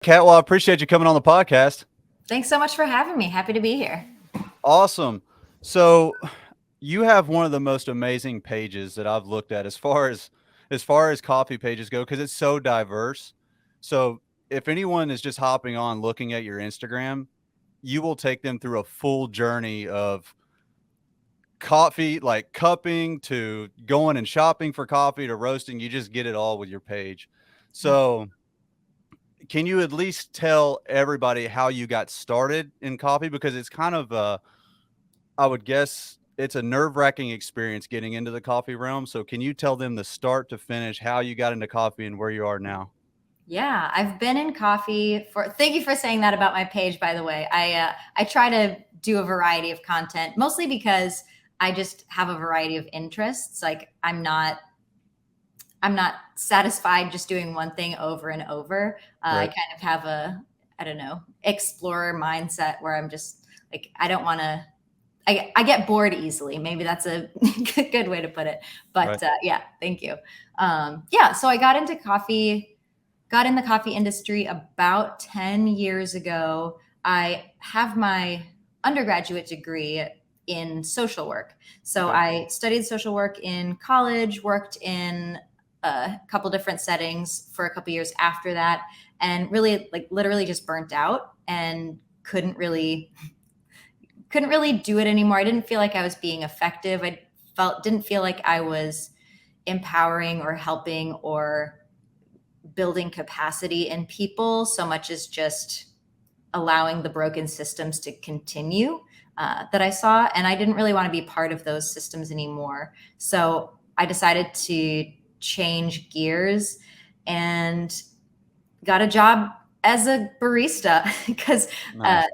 Kat, well, I appreciate you coming on the podcast. Thanks so much for having me. Happy to be here. Awesome. So, you have one of the most amazing pages that I've looked at as far as coffee pages go because it's so diverse. So, if anyone is just hopping on looking at your Instagram, you will take them through a full journey of coffee, like cupping to going and shopping for coffee to roasting. You just get it all with your page. So, can you at least tell everybody how you got started in coffee? Because it's kind of I would guess it's a nerve-wracking experience getting into the coffee realm. So can you tell them the start to finish, how you got into coffee and where you are now? Yeah, I've been in coffee for. Thank you for saying that about my page, by the way. I try to do a variety of content, mostly because I just have a variety of interests. Like I'm not satisfied just doing one thing over and over. I Right. kind of have a, I don't know, explorer mindset where I'm just like, I don't want to, I get bored easily. Maybe that's a good way to put it. Right. But yeah, thank you. Yeah, so I got in the coffee industry about 10 years ago. I have my undergraduate degree in social work. So Okay. I studied social work in college, worked in a couple different settings for a couple years after that, and really, like, literally just burnt out and couldn't really do it anymore. I didn't feel like I was being effective. I didn't feel like I was empowering or helping or building capacity in people so much as just allowing the broken systems to continue that I saw. And I didn't really want to be part of those systems anymore. So I decided to change gears and got a job as a barista because, Nice.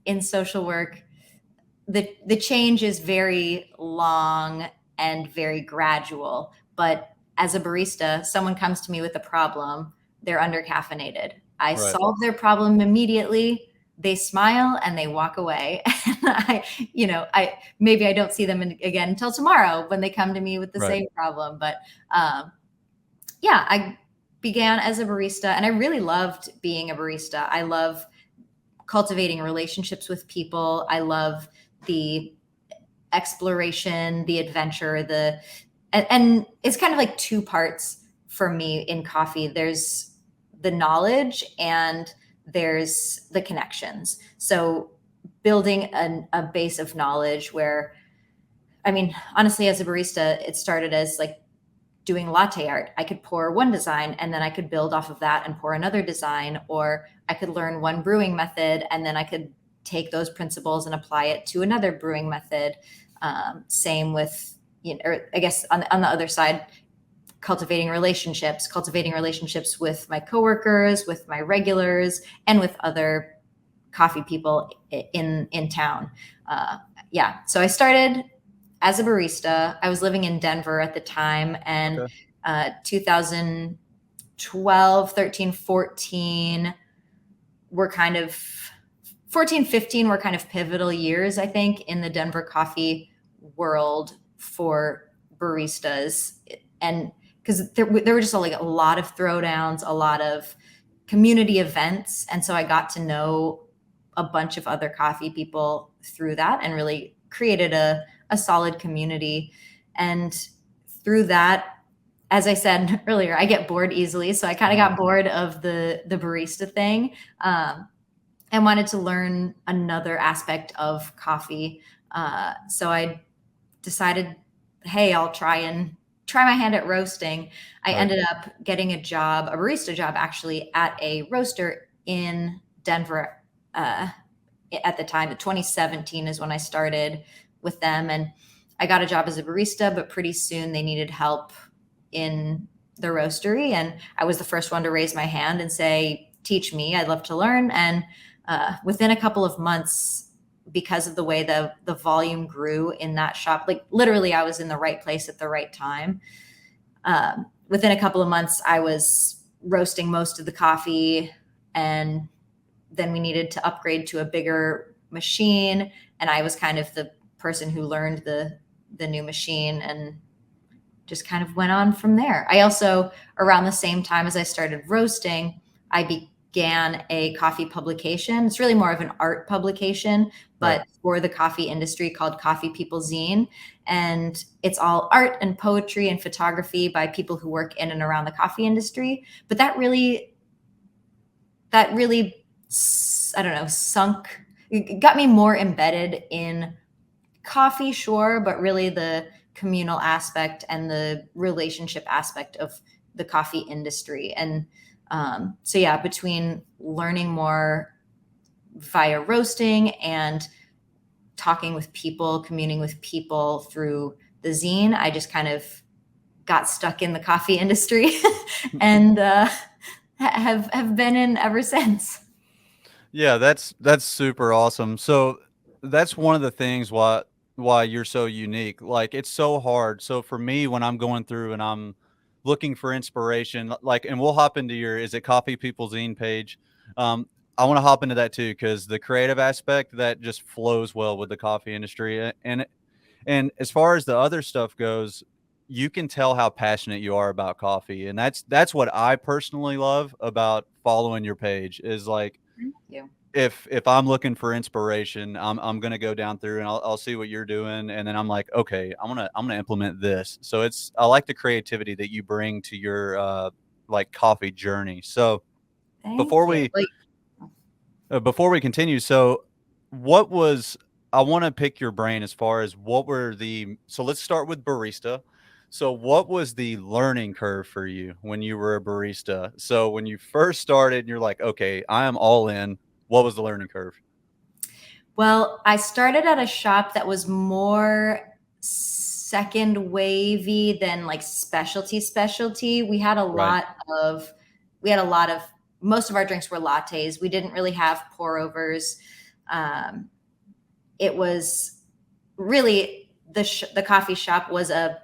in social work, the change is very long and very gradual. But as a barista, someone comes to me with a problem, they're under caffeinated. I Right. solve their problem immediately. They smile and they walk away. And I maybe I don't see them again until tomorrow when they come to me with the Right. same problem. But um, yeah, I began as a barista and I really loved being a barista. I love cultivating relationships with people. I love the exploration, the adventure, and it's kind of like two parts for me in coffee. There's the knowledge and there's the connections. So building a base of knowledge where, I mean, honestly, as a barista, it started as like doing latte art. I could pour one design and then I could build off of that and pour another design, or I could learn one brewing method and then I could take those principles and apply it to another brewing method. Same with, or I guess on the other side, cultivating relationships with my coworkers, with my regulars, and with other coffee people in town. Yeah, so I started as a barista. I was living in Denver at the time, and Okay. 2012, 13, 14 were kind of 14, 15 were kind of pivotal years, I think, in the Denver coffee world for baristas. And because there were just like a lot of throwdowns, a lot of community events. And so I got to know a bunch of other coffee people through that and really created a solid community. And through that, as I said earlier, I get bored easily. So I kind of Mhm. got bored of the barista thing, and wanted to learn another aspect of coffee. So I decided, hey, I'll try my hand at roasting. I Right. ended up getting a job, a barista job actually, at a roaster in Denver at the time. 2017 is when I started with them. And I got a job as a barista, but pretty soon they needed help in the roastery. And I was the first one to raise my hand and say, teach me, I'd love to learn. And within a couple of months, because of the way the volume grew in that shop, like literally I was in the right place at the right time. Within a couple of months, I was roasting most of the coffee, and then we needed to upgrade to a bigger machine. And I was kind of the person who learned the new machine and just kind of went on from there. I also, around the same time as I started roasting, I began a coffee publication. It's really more of an art publication, Right. but for the coffee industry, called Coffee People Zine. And it's all art and poetry and photography by people who work in and around the coffee industry. But that really, I don't know, it got me more embedded in coffee, sure, but really the communal aspect and the relationship aspect of the coffee industry. And so, yeah, between learning more via roasting and talking with people, communing with people through the zine, I just kind of got stuck in the coffee industry and have been in ever since. Yeah, that's super awesome. So that's one of the things why you're so unique. Like it's so hard. So for me, when I'm going through and I'm looking for inspiration, like, and we'll hop into your, is it Coffee People Zine page? Um, I want to hop into that too because the creative aspect that just flows well with the coffee industry, and as far as the other stuff goes, you can tell how passionate you are about coffee, and that's what I personally love about following your page is like Thank you. if I'm looking for inspiration, I'm gonna go down through and I'll see what you're doing, and then I'm like, okay, I'm gonna implement this. So it's I like the creativity that you bring to your like coffee journey. So before Thank you. we before we continue, so what was I want to pick your brain as far as what were the so let's start with barista. So what was the learning curve for you when you were a barista? So when you first started and you're like, okay, I am all in. What was the learning curve? Well, I started at a shop that was more second wavy than like specialty. Right. Of we had a lot of most of our drinks were lattes. We didn't really have pour overs. Um, it was really the coffee shop was a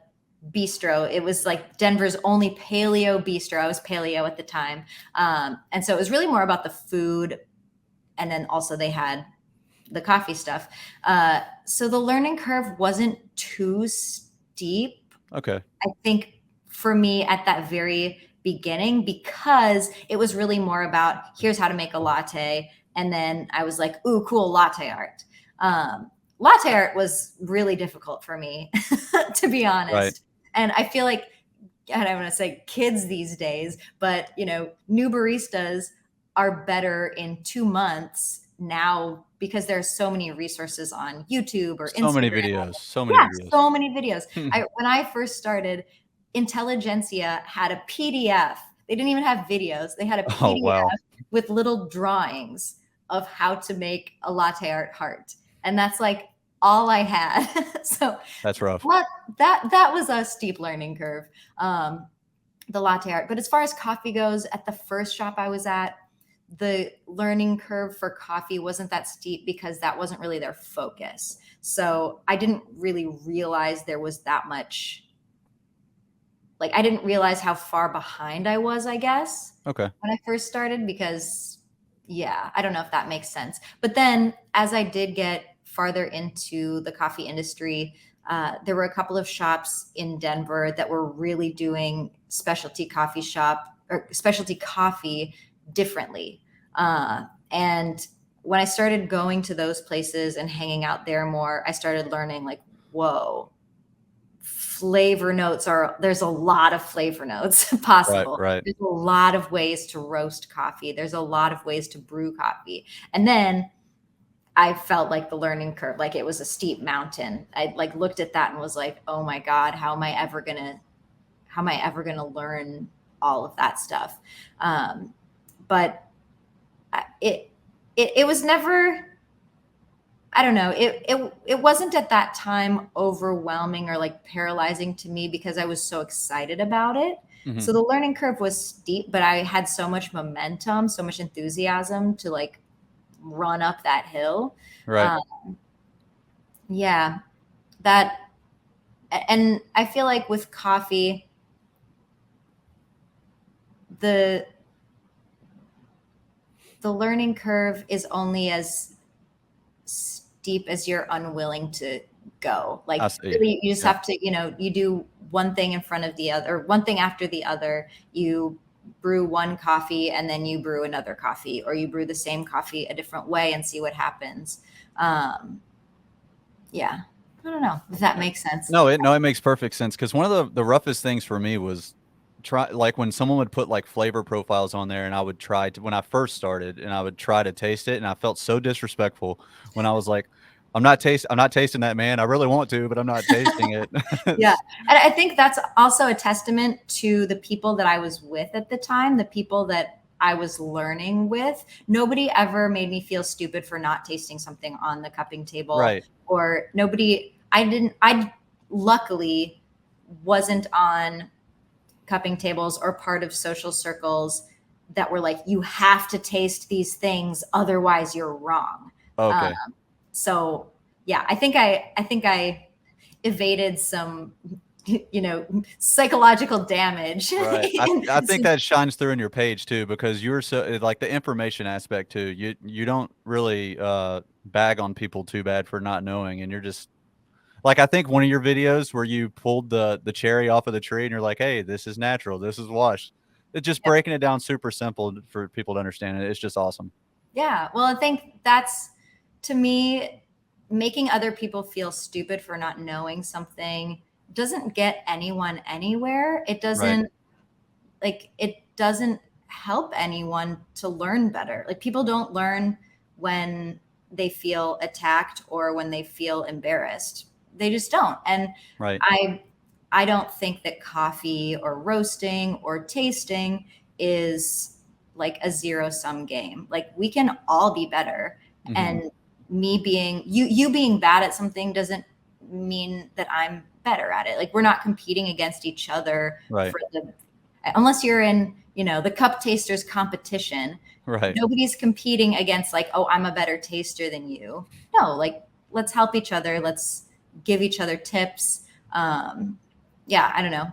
bistro. It was like Denver's only paleo bistro. I was paleo at the time. And so it was really more about the food. And then also they had the coffee stuff. So the learning curve wasn't too steep, Okay. I think, for me at that very beginning, because it was really more about here's how to make a latte. And then I was like, ooh, cool, latte art. Latte art was really difficult for me, to be Right. honest. And I feel like, and I want to say kids these days, but new baristas are better in 2 months now because there's so many resources on YouTube or So many Instagram. videos. So many Yeah, videos. so many videos. When I first started, Intelligentsia had a PDF. They didn't even have videos. They had a Oh wow. PDF with little drawings of how to make a latte art heart. And that's like all I had. So That's rough. what that was a steep learning curve. The latte art. But as far as coffee goes, at the first shop I was at, the learning curve for coffee wasn't that steep because that wasn't really their focus. So I didn't really realize there was that much. Like, I didn't realize how far behind I was, I guess, Okay. when I first started because, yeah, I don't know if that makes sense. But then as I did get farther into the coffee industry, there were a couple of shops in Denver that were really doing specialty coffee differently. And when I started going to those places and hanging out there more, I started learning like, whoa, there's a lot of flavor notes Right. possible. Right. There's a lot of ways to roast coffee. There's a lot of ways to brew coffee. And then I felt like the learning curve, like it was a steep mountain. I like looked at that and was like, oh my God, how am I ever gonna learn all of that stuff? But it was never, I don't know. It wasn't at that time overwhelming or like paralyzing to me because I was so excited about it. Hmm. So the learning curve was steep, but I had so much momentum, so much enthusiasm to like run up that hill. Right. Um, yeah, that, and I feel like with coffee, the the learning curve is only as steep as you're unwilling to go. I Like see. really, you just Yeah. have to, you do one thing in front of the other, one thing after the other. You brew one coffee and then you brew another coffee, or you brew the same coffee a different way and see what happens. Yeah, I don't know if that makes sense. No, it makes perfect sense, because one of the roughest things for me was like when someone would put like flavor profiles on there, and I would try to, when I first started, and I would try to taste it, and I felt so disrespectful when I was like, I'm not tasting that, man. I really want to, but I'm not tasting it. Yeah. And I think that's also a testament to the people that I was with at the time, the people that I was learning with. Nobody ever made me feel stupid for not tasting something on the cupping table, Right. or I luckily wasn't on cupping tables or part of social circles that were like, you have to taste these things, otherwise you're wrong. Um, Okay. so yeah, I think I evaded some, psychological damage. Right. I think that shines through in your page too, because you're so like the information aspect too. You don't really bag on people too bad for not knowing, and you're just like, I think one of your videos where you pulled the cherry off of the tree and you're like, "Hey, this is natural. This is washed." It's just Yep. breaking it down super simple for people to understand it. It's just awesome. Yeah. Well, I think that's, to me, making other people feel stupid for not knowing something doesn't get anyone anywhere. Right. It doesn't help anyone to learn better. Like, people don't learn when they feel attacked or when they feel embarrassed. They just don't. And Right. I don't think that coffee or roasting or tasting is like a zero sum game. Like, we can all be better. Mhm. And me being you being bad at something doesn't mean that I'm better at it. Like, we're not competing against each other Right. for the unless you're in, the cup tasters competition. Right. Nobody's competing against like, oh, I'm a better taster than you. No, like, let's help each other. Let's give each other tips. Yeah, I don't know.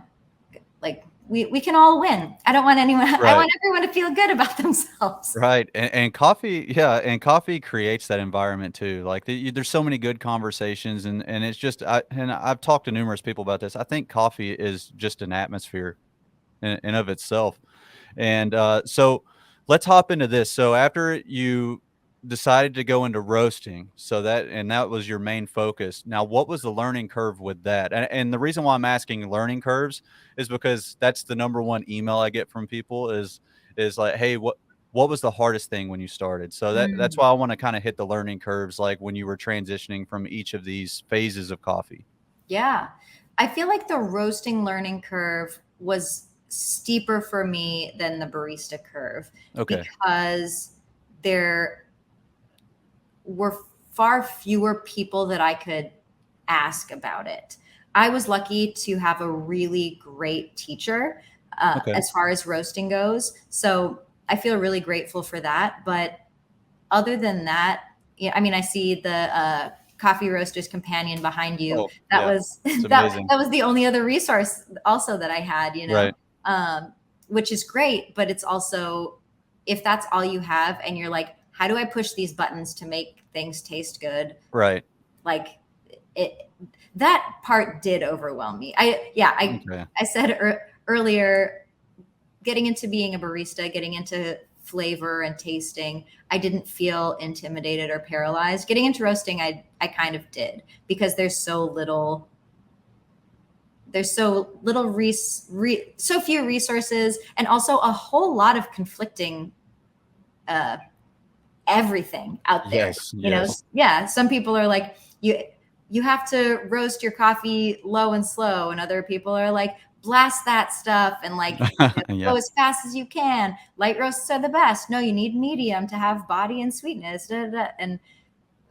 Like, we can all win. I don't want anyone, I Right. want everyone to feel good about themselves. Right, and coffee, yeah, and coffee creates that environment too. Like, there's so many good conversations, and it's just, I've talked to numerous people about this. I think coffee is just an atmosphere in of itself. And so let's hop into this. So after you decided to go into roasting, that was your main focus. Now, what was the learning curve with that? And the reason why I'm asking learning curves is because that's the number one email I get from people is like, hey, what was the hardest thing when you started? So that's Mm, why I want to kind of hit the learning curves, like when you were transitioning from each of these phases of coffee. yeah. I feel like the roasting learning curve was steeper for me than the barista curve, Okay. because there were far fewer people that I could ask about it. I was lucky to have a really great teacher Okay. as far as roasting goes. So I feel really grateful for that. But other than that, yeah, I mean, I see the coffee roasters companion behind you. Oh, That yeah. was It's that amazing. was the only other resource also that I had, Right. um, which is great. But it's also, if that's all you have and you're like, how do I push these buttons to make things taste good? Right. Like, it, that part did overwhelm me. I said earlier, getting into being a barista, getting into flavor and tasting, I didn't feel intimidated or paralyzed. Getting into roasting, I kind of did, because so few resources, and also a whole lot of conflicting uh, everything out there. Yes, yes. Yeah, some people are like, you have to roast your coffee low and slow, and other people are like, blast that stuff and like, Yeah. go as fast as you can. Light roasts are the best. No, you need medium to have body and sweetness. Da, da, da. And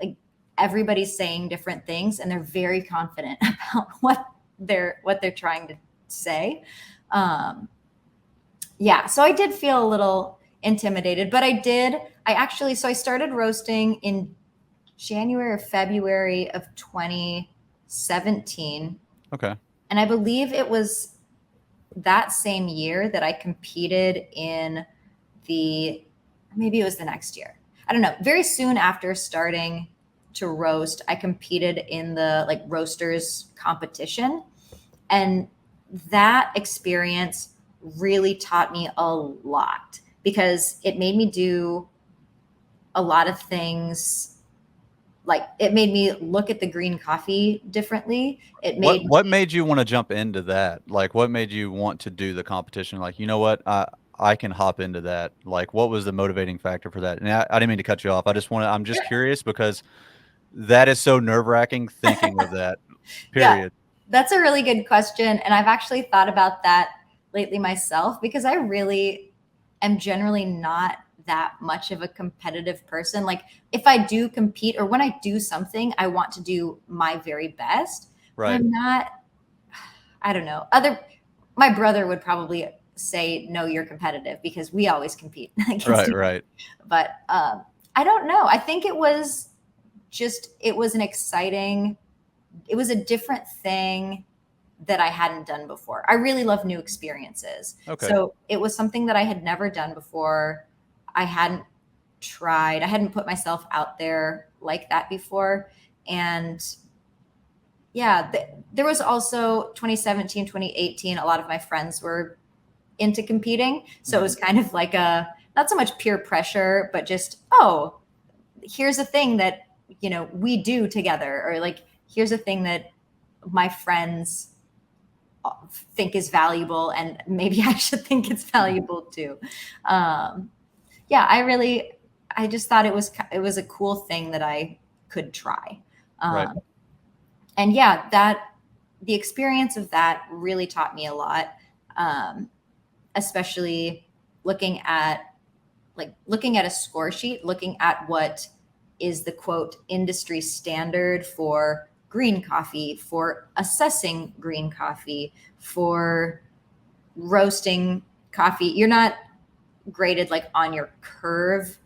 like, everybody's saying different things, and they're very confident about what they're trying to say. Um, yeah, so I did feel a little intimidated, but I started roasting in January or February of 2017. Okay. And I believe it was that same year that I competed in maybe it was the next year. I don't know. Very soon after starting to roast, I competed in the roasters competition. And that experience really taught me a lot because it made me do a lot of things. Like it made me look at the green coffee differently. It What made what made you wanna jump into that? Like, what made you want to do the competition? Like, "You know what? I can hop into that." Like, what was the motivating factor for that? And I didn't mean to cut you off. I'm just curious because that is so nerve-wracking thinking of that, yeah, period. that's a really good question. And I've actually thought about that lately myself because I really am generally not that much of a competitive person. Like, if I do compete or when I do something, I want to do my very best, but Right. I'm not, I don't know. My brother would probably say, no, you're competitive because we always compete against Right, each other. right. But I don't know. I think it was an exciting, it was a different thing that I hadn't done before. I really love new experiences. Okay. So it was something that I had never done before. I hadn't I hadn't put myself out there like that before. And yeah, there was also 2017, 2018, a lot of my friends were into competing. So it Mhm. was kind of like a, not so much peer pressure, but just, oh, here's a thing that, we do together, or like, here's a thing that my friends think is valuable and maybe I should think it's valuable too. Um, yeah, I just thought it was a cool thing that I could try. Right. Um, and yeah, the experience of that really taught me a lot, um, especially looking at looking at a score sheet, looking at what is the quote industry standard for green coffee, for assessing green coffee, for roasting coffee. You're not graded like on your curve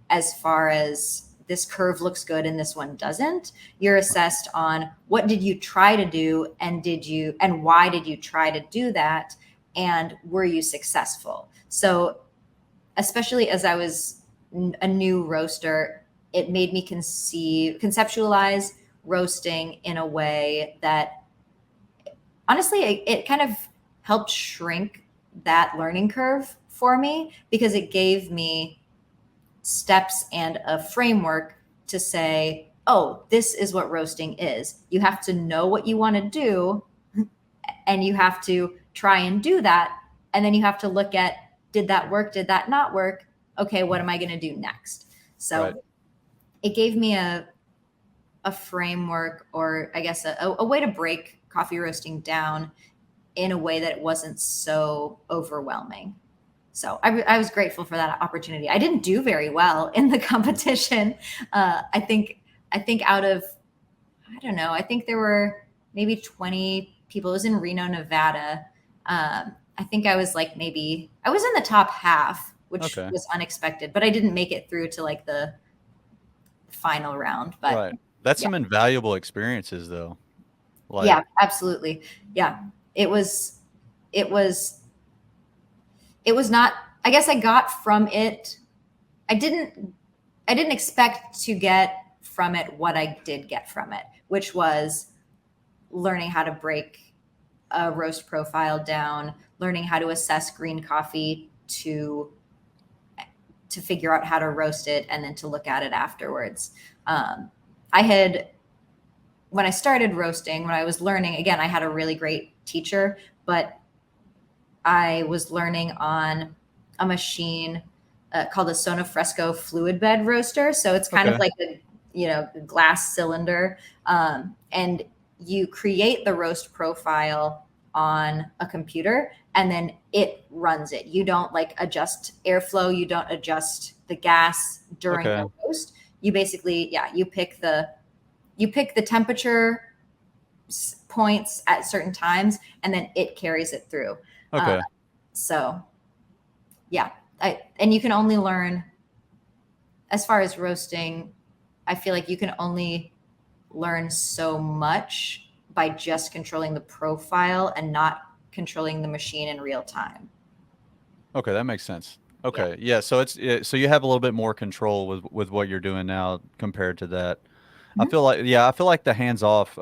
as far as this curve looks good and this one doesn't. You're assessed on what did you try to do, and why did you try to do that, and were you successful? So especially as I was a new roaster, it made me conceptualize roasting in a way that honestly, it kind of helped shrink that learning curve for me because it gave me steps and a framework to say, oh, this is what roasting is. You have to know what you want to do and you have to try and do that. And then you have to look at, did that work? Did that not work? Okay, what am I going to do next? Right. So it gave me a framework, or I guess a way to break coffee roasting down in a way that it wasn't so overwhelming. So I was grateful for that opportunity. I didn't do very well in the competition. I think out of, I don't know, I think there were maybe 20 people. It was in Reno, Nevada. I think I was like I was in the top half, which Okay. was unexpected, but I didn't make it through to like the final round. But Right. That's yeah, some invaluable experiences, though. Like, yeah, absolutely. Yeah, it was, it was, it was not, I guess I got from it. I didn't, I didn't expect to get from it what I did get from it, which was learning how to break a roast profile down, learning how to assess green coffee to figure out how to roast it and then to look at it afterwards. I had when I started roasting, when I was learning, again, I had a really great teacher, but I was learning on a machine called a Sonofresco fluid bed roaster. So it's kind of okay. like a glass cylinder, and you create the roast profile on a computer, and then it runs it. You don't like adjust airflow. You don't adjust the gas during Okay. the roast. You basically, yeah, you pick the temperature points at certain times, and then it carries it through. Uh, Okay. so yeah, and you can only learn as far as roasting. I feel like you can only learn so much by just controlling the profile and not controlling the machine in real time. Okay, that makes sense. Yeah. Okay. Yeah, so so you have a little bit more control with what you're doing now compared to that. Mhm. I feel like the hands off.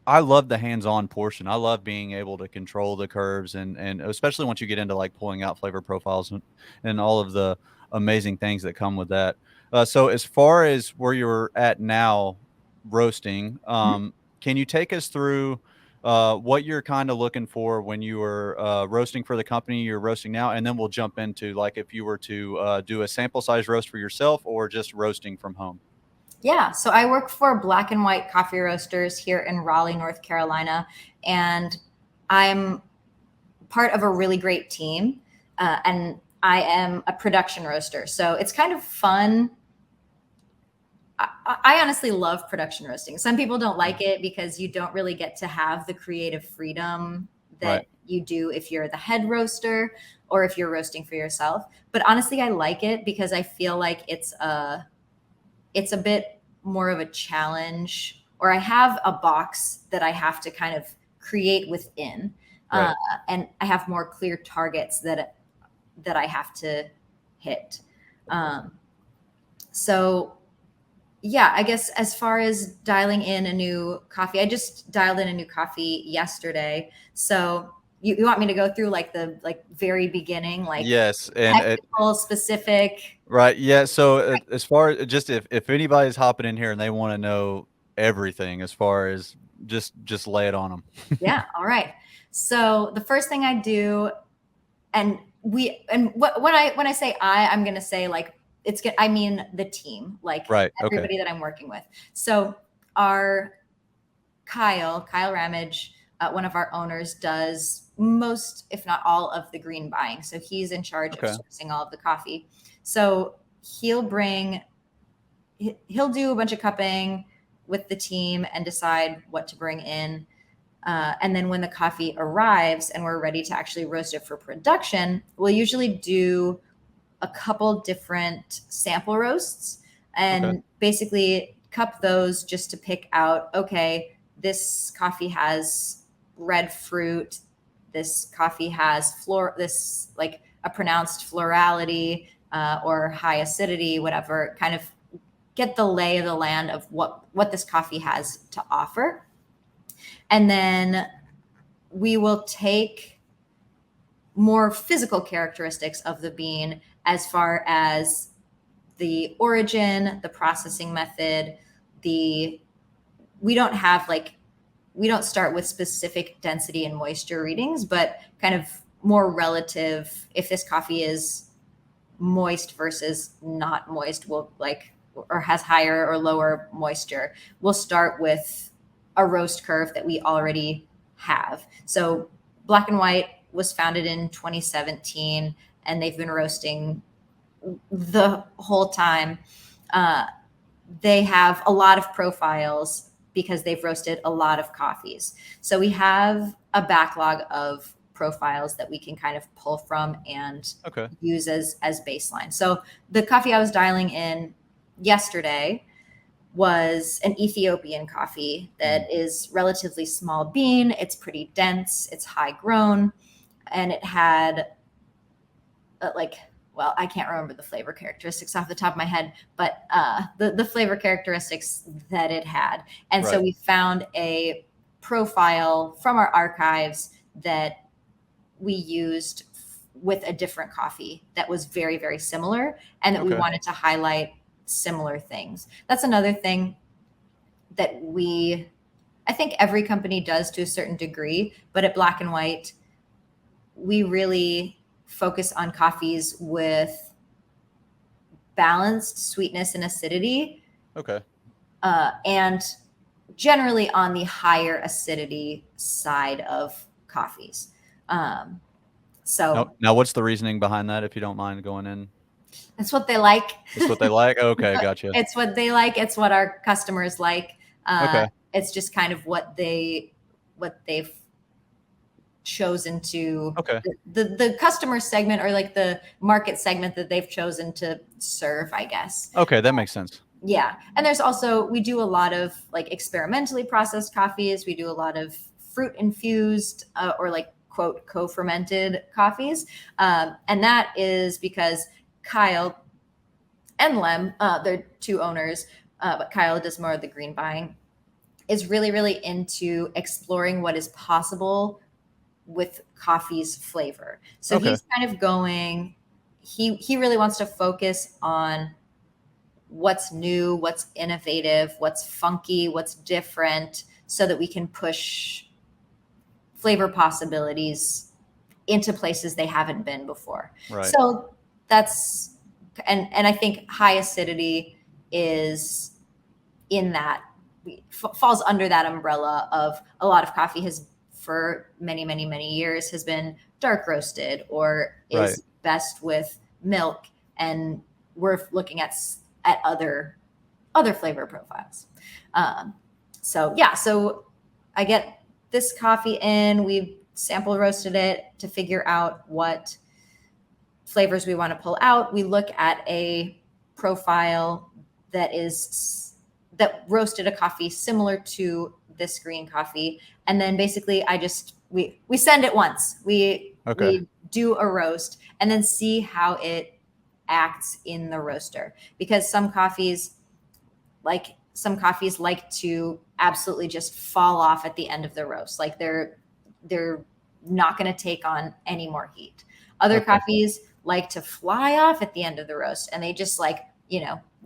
I love the hands-on portion. I love being able to control the curves, and especially once you get into like pulling out flavor profiles and all of the amazing things that come with that. So as far as where you're at now roasting, Mhm. can you take us through what you're kind of looking for when you were roasting for the company you're roasting now, and then we'll jump into like if you were to do a sample size roast for yourself or just roasting from home. Yeah, so I work for Black and White Coffee Roasters here in Raleigh, North Carolina, and I'm part of a really great team, and I am a production roaster. So it's kind of fun. I honestly love production roasting. Some people don't Mhm. like it because you don't really get to have the creative freedom Right. that you do if you're the head roaster or if you're roasting for yourself. But honestly, I like it because I feel like it's a bit more of a challenge, or I have a box that I have to kind of create within, uh, Right. and I have more clear targets that I have to hit. Um, so yeah, I guess as far as dialing in a new coffee, I just dialed in a new coffee yesterday. So you want me to go through like the like very beginning, like Yes, and technical specific? right, yeah, so, as far as just if anybody's hopping in here and they wanna know everything as far as just lay it on them. Yeah, all right. So the first thing I do, and when I say I'm gonna say like I mean the team, like Right, okay, everybody that I'm working with. So our Kyle Ramage, one of our owners, does most, if not all, of the green buying. So he's in charge of okay, sourcing all of the coffee. So he'll bring he'll do a bunch of cupping with the team and decide what to bring in. And then when the coffee arrives and we're ready to actually roast it for production, we'll usually do a couple different sample roasts okay, and basically cup those just to pick out, okay, this coffee has red fruit, this coffee has this like a pronounced florality, or high acidity, whatever, kind of get the lay of the land of what this coffee has to offer. And then we will take more physical characteristics of the bean as far as the origin, the processing method, the we don't have like we don't start with specific density and moisture readings, but kind of more relative. If this coffee is moist versus not moist, will like or has higher or lower moisture, we'll start with a roast curve that we already have. So Black and White was founded in 2017, and they've been roasting the whole time. Uh, they have a lot of profiles because they've roasted a lot of coffees. So we have a backlog of profiles that we can kind of pull from and okay, use as baseline. So the coffee I was dialing in yesterday was an Ethiopian coffee mhm, that is relatively small bean. It's pretty dense, it's high grown, and it had like, well, I can't remember the flavor characteristics off the top of my head, but the flavor characteristics that it had. And so right, we found a profile from our archives that we used with a different coffee that was very, very similar, and that we okay, wanted to highlight similar things. That's another thing that I think every company does to a certain degree, but at Black and White, we really focus on coffees with balanced sweetness and acidity, okay. and generally on the higher acidity side of coffees. Um, Now so now what's the reasoning behind that, if you don't mind going in? that's what they like. That's what they like? Okay, gotcha. It's what they like. It's what our customers like. Okay, It's just kind of what they've chosen to okay, the customer segment, or like the market segment that they've chosen to serve, I guess. okay, that makes sense. Yeah. And there's also, we do a lot of like experimentally processed coffees. We do a lot of fruit infused, or like quote co-fermented coffees. And that is because Kyle and Lem, they're two owners, but Kyle does more of the green buying. is really, really into exploring what is possible with coffee's flavor. So Okay. he's kind of going, he really wants to focus on what's new, what's innovative, what's funky, what's different, so that we can push flavor possibilities into places they haven't been before. Right. So that's, and I think high acidity is in that, falls under that umbrella of a lot of coffee has for many, many, many years has been dark roasted or Right. is best with milk, and we're looking at other flavor profiles. um, so yeah, so I get this coffee in, we sample roasted it to figure out what flavors we want to pull out. We look at a profile that roasted a coffee similar to this green coffee, and then basically I just we send it once. Okay. We do a roast and then see how it acts in the roaster, because some coffees like to absolutely just fall off at the end of the roast, like they're not going to take on any more heat. Other Okay. coffees like to fly off at the end of the roast, and they just like,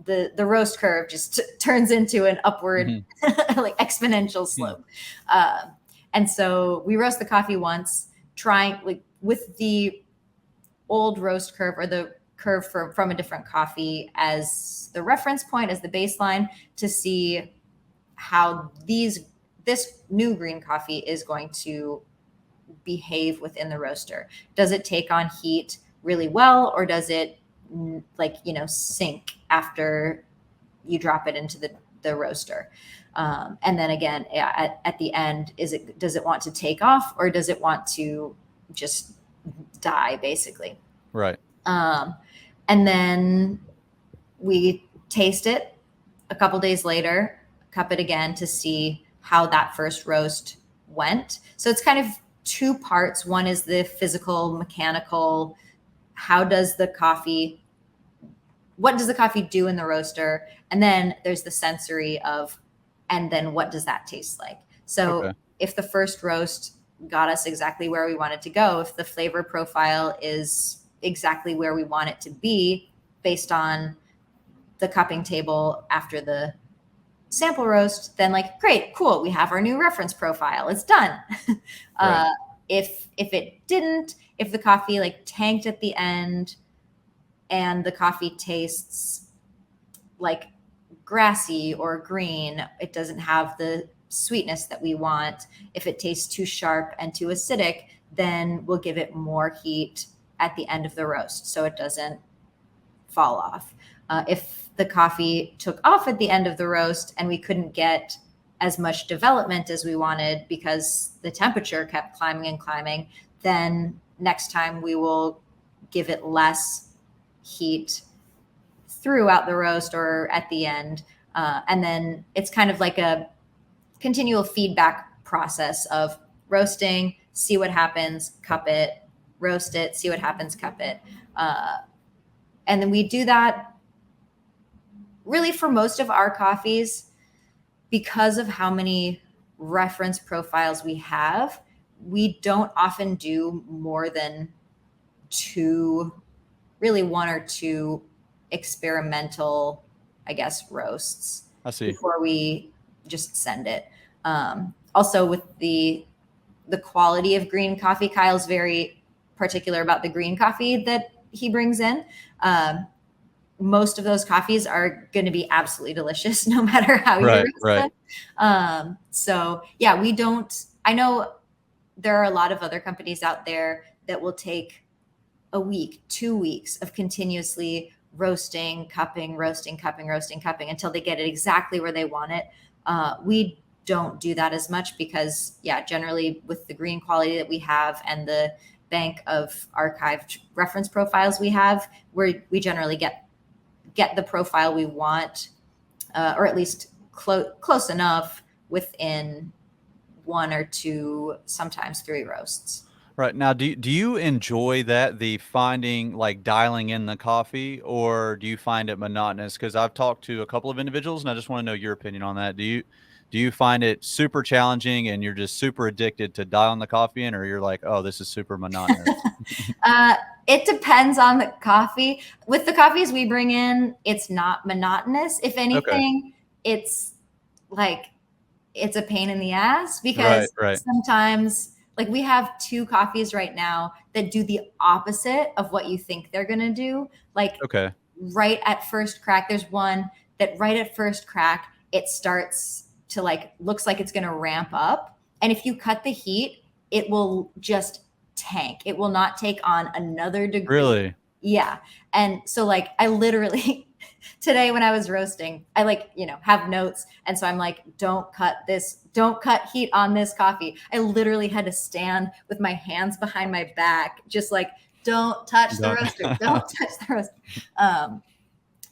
the roast curve just turns into an upward Hmm. like exponential slope. uh, and so we roast the coffee once, trying like with the old roast curve, or the curve from a different coffee as the reference point, as the baseline, to see how this new green coffee is going to behave within the roaster. Does it take on heat really well, or does it sink after you drop it into the roaster? And then again, at the end, does it want to take off, or does it want to just die, basically? Right. Um, and then we taste it a couple days later, cup it again to see how that first roast went. So it's kind of two parts. One is the physical, mechanical, what does the coffee do in the roaster? And then there's the sensory of, and then what does that taste like? So Okay. if the first roast got us exactly where we wanted to go, if the flavor profile is exactly where we want it to be based on the cupping table after the sample roast, then like, great, cool, we have our new reference profile, it's done. Right. uh, if it didn't, if the coffee like tanked at the end and the coffee tastes like grassy or green, it doesn't have the sweetness that we want. If it tastes too sharp and too acidic, then we'll give it more heat at the end of the roast so it doesn't fall off. If the coffee took off at the end of the roast and we couldn't get as much development as we wanted because the temperature kept climbing and climbing, then next time we will give it less heat throughout the roast or at the end. And then it's kind of like a continual feedback process of roasting, see what happens, cup it, roast it, see what happens, cup it. And then we do that really for most of our coffees. Because of how many reference profiles we have, we don't often do more than two, really one or two experimental, I guess, roasts I see. before we just send it. Also, with the quality of green coffee, Kyle's very particular about the green coffee that he brings in. Most of those coffees are going to be absolutely delicious no matter how you Right. roast Right. them. So yeah, we don't. I know there are a lot of other companies out there that will take a week, 2 weeks of continuously roasting, cupping, roasting, cupping, roasting, cupping until they get it exactly where they want it. We don't do that as much because, yeah, generally with the green quality that we have and the bank of archived reference profiles we have, we generally get the profile we want, or at least close enough within one or two, sometimes three roasts. Right. Now, do you enjoy that, the finding, like, dialing in the coffee, or do you find it monotonous? Because I've talked to a couple of individuals, and I just wanna know your opinion on that. do you find it super challenging and you're just super addicted to dialing the coffee in, or you're like, oh, this is super monotonous? uh, it depends on the coffee. With the coffees we bring in, it's not monotonous. If Okay. anything, it's like it's a pain in the ass Right, because right. sometimes, like, we have two coffees right now that do the opposite of what you think they're going to do. Like, Okay. right at first crack, there's one that right at first crack, it starts to, like, looks like it's going to ramp up. And if you cut the heat, it will just tank. It will not take on another degree. Really? Yeah. And so, like, I literally today when I was roasting, I, like, have notes. And so I'm like, don't cut heat on this coffee. I literally had to stand with my hands behind my back, just like, don't touch the Don't. roaster. Don't touch the roaster.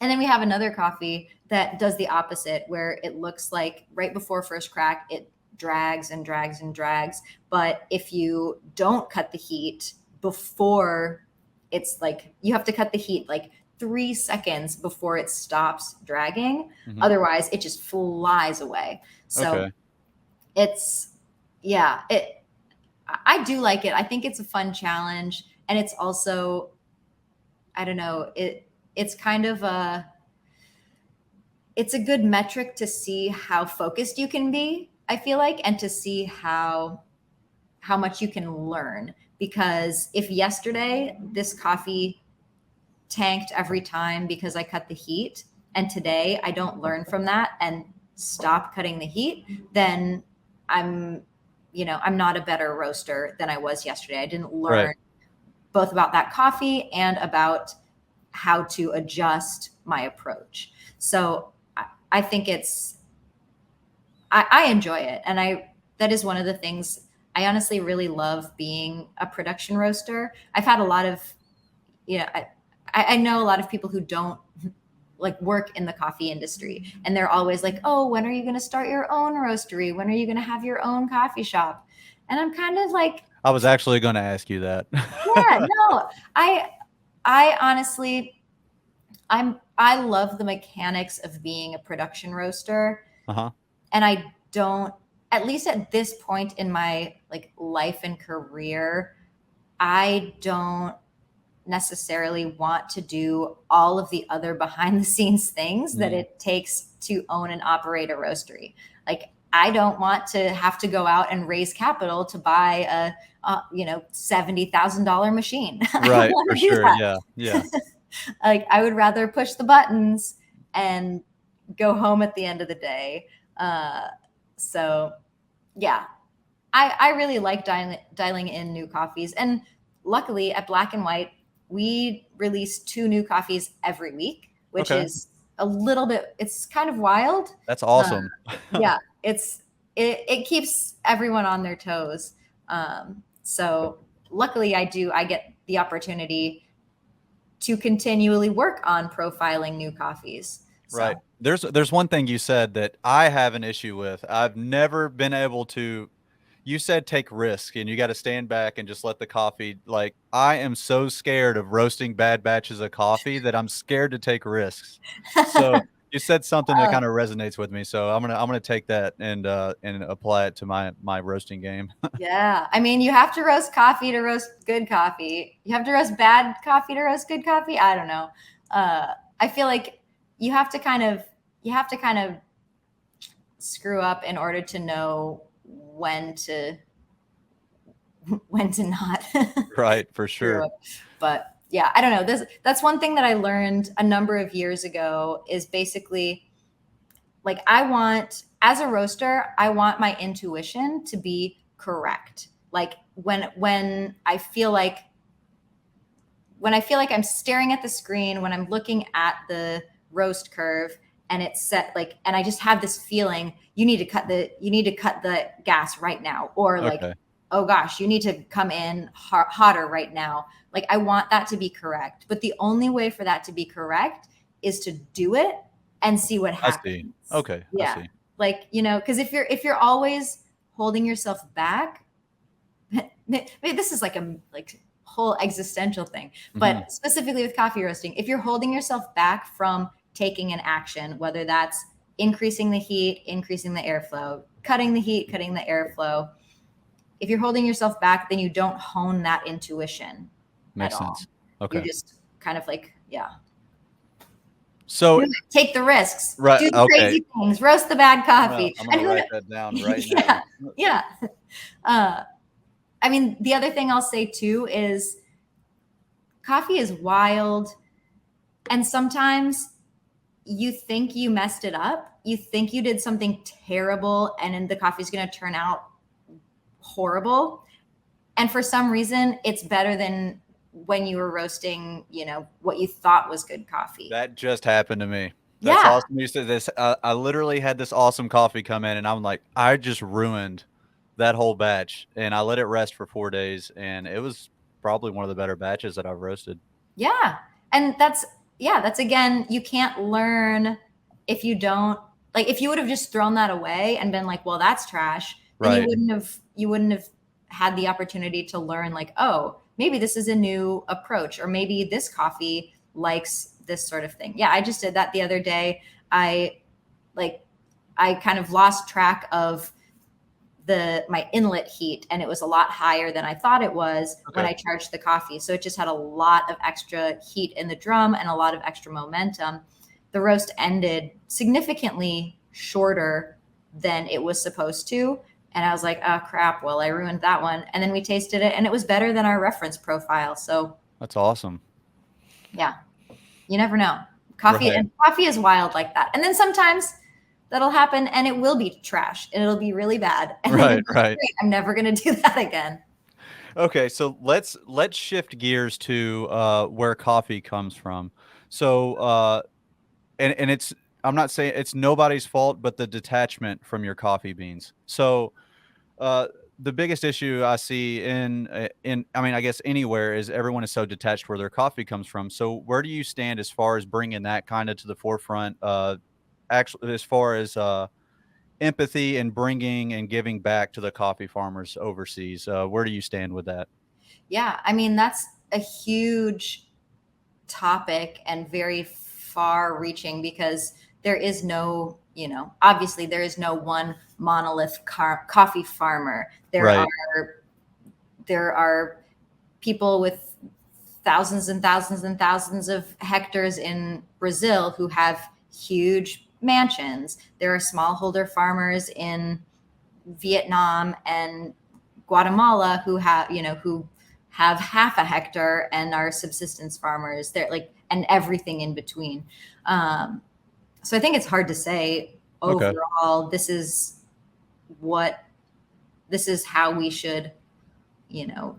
And then we have another coffee that does the opposite, where it looks like right before first crack, it drags and drags and drags. But if you don't cut the heat before, it's like you have to cut the heat like 3 seconds before it stops dragging. Mhm. Otherwise, it just flies away. So Okay. it's, yeah, I do like it. I think it's a fun challenge. And it's also, I don't know, it's kind of it's a good metric to see how focused you can be, I feel like, and to see how much you can learn. Because if yesterday this coffee tanked every time because I cut the heat, and today I don't learn from that and stop cutting the heat, then I'm I'm not a better roaster than I was yesterday. I didn't Right. learn both about that coffee and about how to adjust my approach. So I think I enjoy it. And that is one of the things I honestly really love, being a production roaster. I've had a lot of, I know a lot of people who don't like work in the coffee industry, and they're always like, oh, when are you going to start your own roastery? When are you going to have your own coffee shop? And I'm kind of like, I was actually going to ask you that. yeah, no, I honestly, I love the mechanics of being a production roaster, Uh-huh. and I don't, at least at this point in my like life and career, I don't necessarily want to do all of the other behind the scenes things that Mm. it takes to own and operate a roastery. Like, I don't want to have to go out and raise capital to buy a $70,000 machine. I don't Right, want for to do sure. that. Yeah. Yeah. Like, I would rather push the buttons and go home at the end of the day. So yeah, I really like dialing in new coffees. And luckily at Black and White, we release 2 new coffees every week, which Okay. is a little bit, it's kind of wild. That's Uh, awesome. yeah, it keeps everyone on their toes. So luckily I get the opportunity to continually work on profiling new coffees. Right. So There's one thing you said that I have an issue with. I've never been able to. You said take risk and you got to stand back and just let the coffee, like, I am so scared of roasting bad batches of coffee that I'm scared to take risks. So you said something that kind of resonates with me. So I'm gonna take that and apply it to my roasting game. yeah, I mean, you have to roast coffee to roast good coffee. You have to roast bad coffee to roast good coffee. I don't know. I feel like you have to kind of screw up in order to know when to not Right, for screw sure. up. But yeah, I don't know. That's one thing that I learned a number of years ago, is basically, like, as a roaster, I want my intuition to be correct. Like, when I feel like I'm staring at the screen, when I'm looking at the roast curve, and it's set, like, and I just have this feeling, you need to cut the gas right now, or like, Okay. oh gosh, you need to come in hotter right now. Like, I want that to be correct, but the only way for that to be correct is to do it and see what I see. happens. Okay, I Yeah, see. like, because if you're always holding yourself back, maybe this is like a whole existential thing, Mhm. but specifically with coffee roasting, if you're holding yourself back from taking an action, whether that's increasing the heat, increasing the airflow, cutting the heat, cutting the airflow. If you're holding yourself back, then you don't hone that intuition Makes at all. sense. Okay. You're just kind of like, So take the risks, right. do the Okay. crazy things, roast the bad coffee. I'm gonna write that down right Yeah, now. yeah. I mean, the other thing I'll say too is coffee is wild, and sometimes you think you messed it up. You think you did something terrible, and then the coffee's going to turn out horrible. And for some reason, it's better than when you were roasting, what you thought was good coffee. That just happened to me. That's Yeah. awesome. You said this. I literally had this awesome coffee come in, and I'm like, I just ruined that whole batch, and I let it rest for 4 days, and it was probably one of the better batches that I've roasted. Yeah. And that's again, you can't learn if you don't, like, if you would have just thrown that away and been like, well, that's trash, then Right. you wouldn't have had the opportunity to learn, like, oh, maybe this is a new approach, or maybe this coffee likes this sort of thing. Yeah, I just did that the other day. I kind of lost track of my inlet heat, and it was a lot higher than I thought it was when I charged the coffee. So it just had a lot of extra heat in the drum and a lot of extra momentum. The roast ended significantly shorter than it was supposed to. And I was like, oh crap, well, I ruined that one. And then we tasted it, and it was better than our reference profile. So That's awesome. yeah, you never know. Coffee is wild like that. And then sometimes that'll happen and it will be trash and it'll be really bad. And Right. I'm never going to do that again. Okay, so let's shift gears to where coffee comes from. So and it's, I'm not saying it's nobody's fault, but the detachment from your coffee beans. So the biggest issue I see in I mean, I guess anywhere, is everyone is so detached where their coffee comes from. So where do you stand as far as bringing that kind of to the forefront? Actually, as far as empathy and bringing and giving back to the coffee farmers overseas, where do you stand with that? Yeah, I mean, that's a huge topic and very far reaching, because there is no, obviously there is no one monolith coffee farmer. Right. There are people with thousands and thousands and thousands of hectares in Brazil who have huge mansions. There are smallholder farmers in Vietnam and Guatemala who have half a hectare and are subsistence farmers. They're like, and everything in between. So I think it's hard to say overall, this is how we should,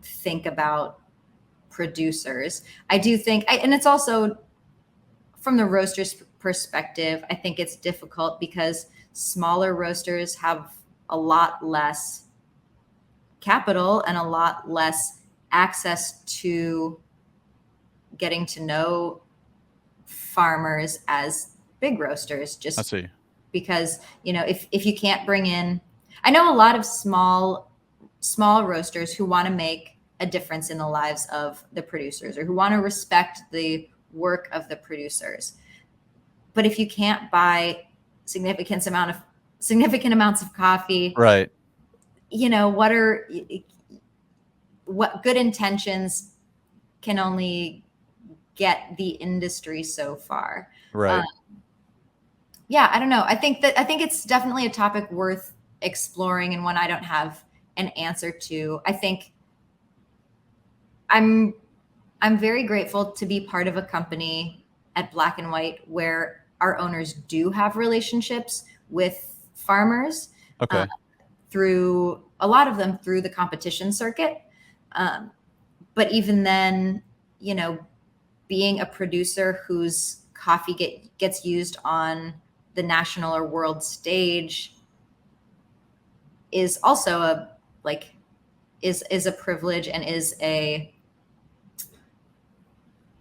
think about producers. I do think, and it's also from the roaster's perspective, I think it's difficult because smaller roasters have a lot less capital and a lot less access to getting to know farmers as big roasters, I just see. because, if you can't bring in, I know a lot of small roasters who want to make a difference in the lives of the producers, or who want to respect the work of the producers. But if you can't buy significant amounts of coffee, Right. what good intentions can only get the industry so far. Right. Yeah, I don't know. I think it's definitely a topic worth exploring, and one I don't have an answer to. I think I'm very grateful to be part of a company at Black and White where our owners do have relationships with farmers, Okay. through a lot of them through the competition circuit. But even then, being a producer whose coffee gets used on the national or world stage is also is a privilege, and is a,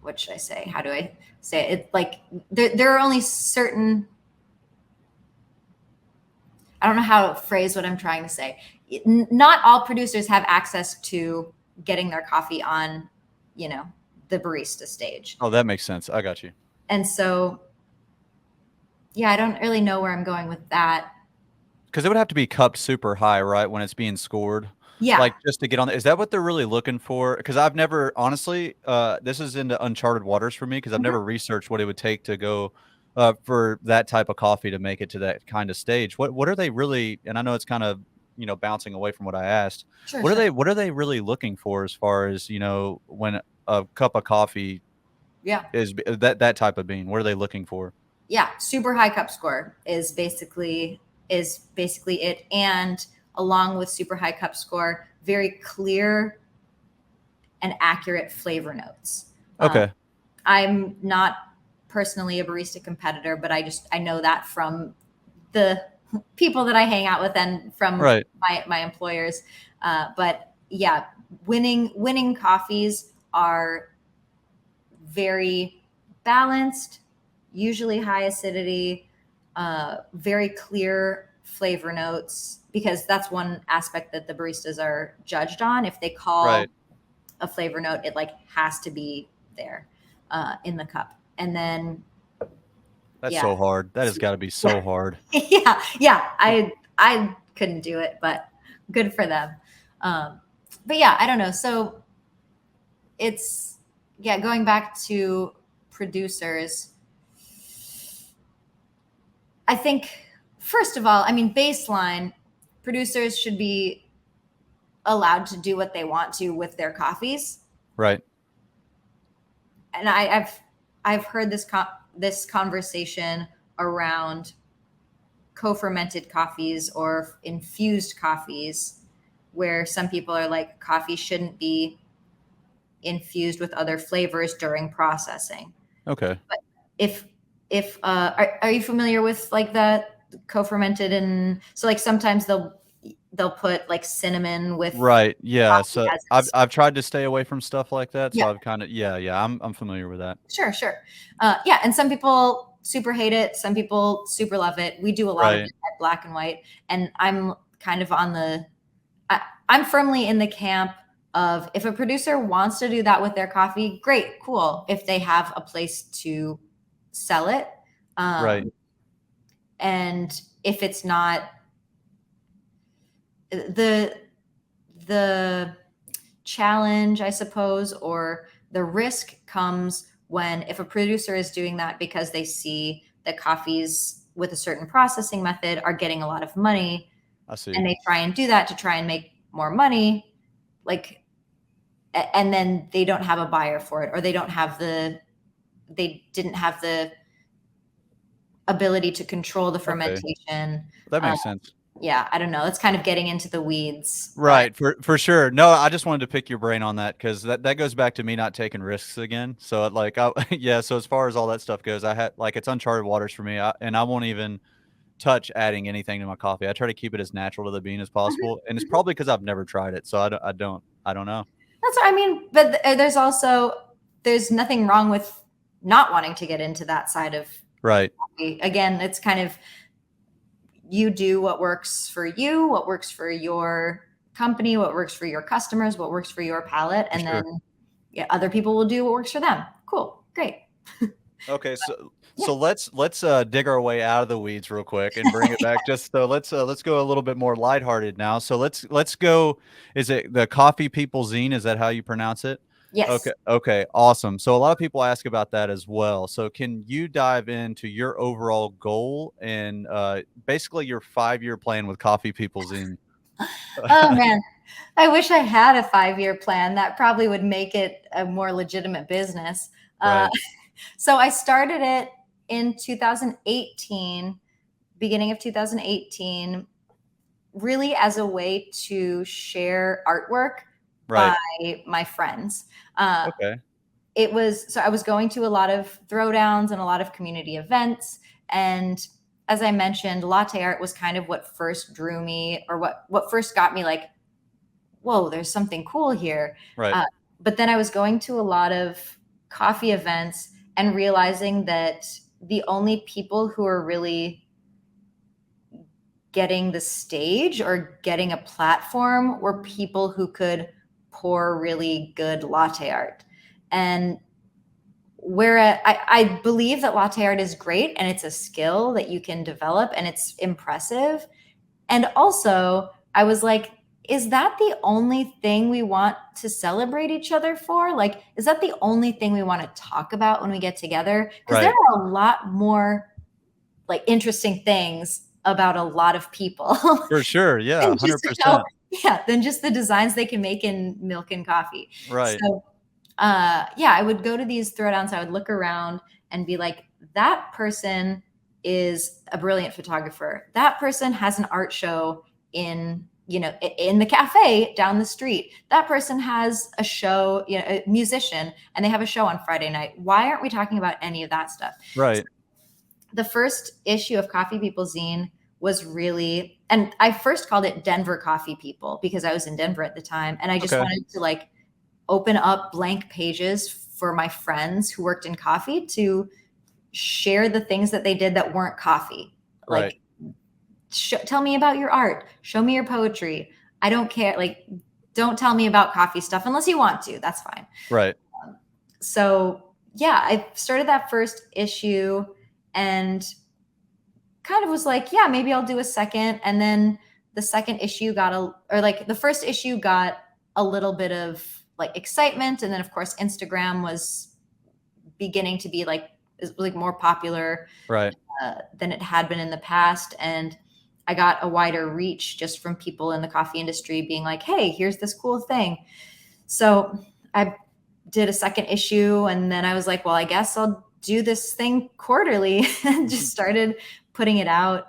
what should I say? How do I say it? It's like there are only certain, I don't know how to phrase what I'm trying to say. Not all producers have access to getting their coffee on, the barista stage. Oh, that makes sense. I got you. And so Yeah, I don't really know where I'm going with that. Because it would have to be cupped super high, right, when it's being scored, Yeah. like, just to get on is that what they're really looking for? Because I've never honestly, this is into uncharted waters for me because 'cause I've Mhm. never researched what it would take to go, for that type of coffee to make it to that kinda stage. What are they really and I know it's kind of, bouncing away from what I asked. Sure, What are sure. they really looking for as far as, when a cup of coffee Yeah. is that type of bean? What are they looking for? Yeah, super high cup score is basically it, and along with super high cup score, very clear and accurate flavor notes. Um, Okay. I'm not personally a barista competitor, but I know that from the people that I hang out with and from Right. my employers. But yeah, winning coffees are very balanced, usually high acidity, very clear flavor notes, because that's one aspect that the baristas are judged on. If they call Right. a flavor note, it like has to be there in the cup. And then That's yeah, so hard. That has gotta be yeah, so hard. yeah. I couldn't do it, but good for them. But yeah, I don't know. So it's yeah, going back to producers, I think first of all, I mean, baseline producers should be allowed to do what they want to with their coffees. Right. And I've heard this conversation around co-fermented coffees or infused coffees, where some people are like, coffee shouldn't be infused with other flavors during processing. Okay. But if are you familiar with like the co-fermented, and so like sometimes they'll put like cinnamon with Right, yeah, coffee so as I've its I've tried to stay away from stuff like that, yeah, so I've kinda yeah, I'm familiar with that. sure, sure. Yeah, and some people super hate it, some people super love it. We do a lot of Right, it at Black and White, and I'm kind of on I'm firmly in the camp of, if a producer wants to do that with their coffee, great, cool. If they have a place to sell it, right, um, and if it's not the the challenge, I suppose, or the risk comes when, if a producer is doing that because they see that coffees with a certain processing method are getting a lot of money, I see. and they try and do that to try and make more money, like, and then they don't have a buyer for it, or they didn't have the ability to control the Okay, fermentation. that uh, makes sense. yeah, I don't know, it's kind of getting into the weeds, but Right, for sure. No, I just wanted to pick your brain on that because that goes back to me not taking risks again, so, like, I yeah, so as far as all that stuff goes, I had like, it's uncharted waters for me, and I won't even touch adding anything to my coffee. I try to keep it as natural to the bean as Mhm, possible, and it's mhm. probably because 'cause I've never tried it, so I don't know. That's what I mean. But there's also, there's nothing wrong with not wanting to get into that side of Right, coffee. Again, it's kind of, you do what works for you, what works for your company, what works for your customers, what works for your palate, for and then sure. yeah, other people will do what works for them. Cool, great, Okay, so yeah, let's dig our way out of the weeds real quick and bring it back. Just so let's go a little bit more lighthearted now. So let's go. Is it the Coffee People Zine? Is that how you pronounce it? yes. Okay, awesome. So a lot of people ask about that as well. So can you dive into your overall goal and basically your 5-year plan with Coffee People Zine? Oh man, I wish I had a 5-year plan. That probably would make it a more legitimate business. Uh, Right, so I started it in 2018, beginning of 2018, really as a way to share artwork by right. my friends. Uh, Okay, it was, so I was going to a lot of throwdowns and a lot of community events, and as I mentioned, latte art was kind of what first drew me, or what first got me like, whoa, there's something cool here. right, Uh, but then I was going to a lot of coffee events and realizing that the only people who are really getting the stage or getting a platform were people who could pour really good latte art. And where I believe that latte art is great and it's a skill that you can develop and it's impressive. And also, I was like, is that the only thing we want to celebrate each other for? Like, is that the only thing we want to talk about when we get together? Because there Right. are a lot more like interesting things about a lot of people For sure. Yeah. than just about 100%. than just the designs they can make in milk and coffee. Right. So yeah, I would go to these throwdowns. I would look around and be like, that person is a brilliant photographer. That person has an art show in, in the cafe down the street. That person has a show, a musician, and they have a show on Friday night. Why aren't we talking about any of that stuff? So Right. the first issue of Coffee People Zine was really, and I first called it Denver Coffee People because I was in Denver at the time. And I just Okay. wanted to like open up blank pages for my friends who worked in coffee to share the things that they did that weren't coffee. Right. Like, tell me about your art. Show me your poetry. I don't care. Like, don't tell me about coffee stuff unless you want to. That's fine. Right. So, yeah, I started that first issue and kind of was like, yeah, maybe I'll do a second. And then the second issue the first issue got a little bit of like excitement. And then, of course, Instagram was beginning to be like more popular Right. than it had been in the past. And I got a wider reach just from people in the coffee industry being like, hey, here's this cool thing. So I did a second issue and then I was like, well, I guess I'll do this thing quarterly and just started putting it out.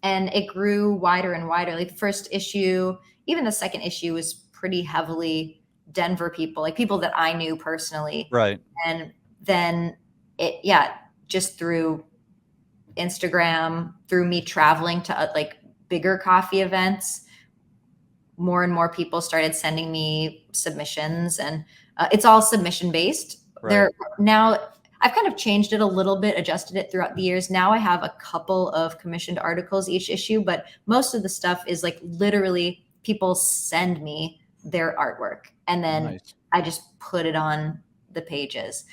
And it grew wider and wider. Like the first issue, even the second issue was pretty heavily Denver people, like people that I knew personally. Right. And then yeah, just through Instagram, through me traveling to like bigger coffee events, more and more people started sending me submissions and it's all submission based. Right. Now I've kind of changed it a little bit, adjusted it throughout the years. Now I have a couple of commissioned articles each issue, but most of the stuff is like literally people send me their artwork and then Nice. I just put it on the pages.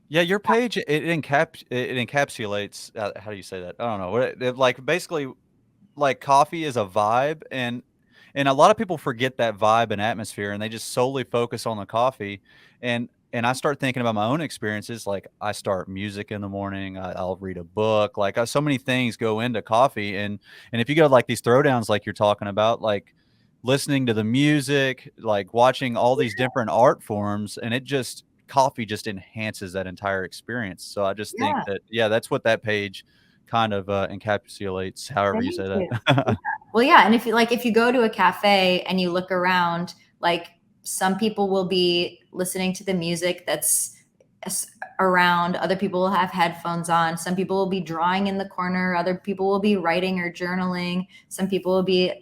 Yeah, your page it encapsulates how do you say that? I don't know. Like basically like coffee is a vibe and a lot of people forget that vibe and atmosphere and they just solely focus on the coffee and I start thinking about my own experiences like I start music in the morning, I'll read a book, like so many things go into coffee and if you go to like these throwdowns like you're talking about like listening to the music, like watching all these different art forms and it just coffee just enhances that entire experience. So I just think Yeah, that yeah, that's what that page kind of encapsulates, however you thank say you. Yeah. that. Well, yeah, and if you go to a cafe and you look around, like some people will be listening to the music that's around, other people will have headphones on, some people will be drawing in the corner, other people will be writing or journaling, some people will be,